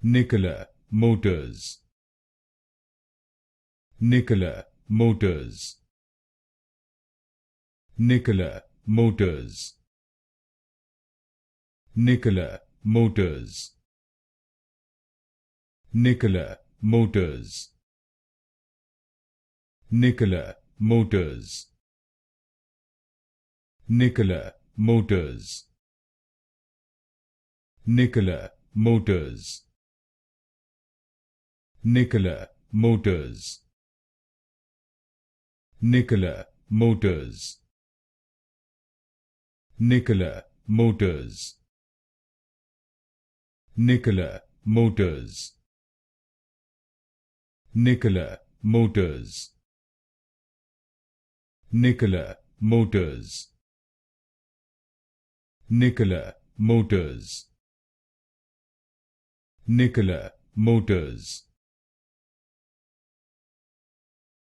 Nikola Motors. Nikola Motors. Nikola Motors. Nikola Motors. Nikola Motors. Nikola Motors. Nikola Motors. Nikola Motors. Nikola Motors. Nikola Motors. Nikola Motors. Nikola Motors. Nikola Motors. Nikola Motors. Nikola Motors. Nikola Motors.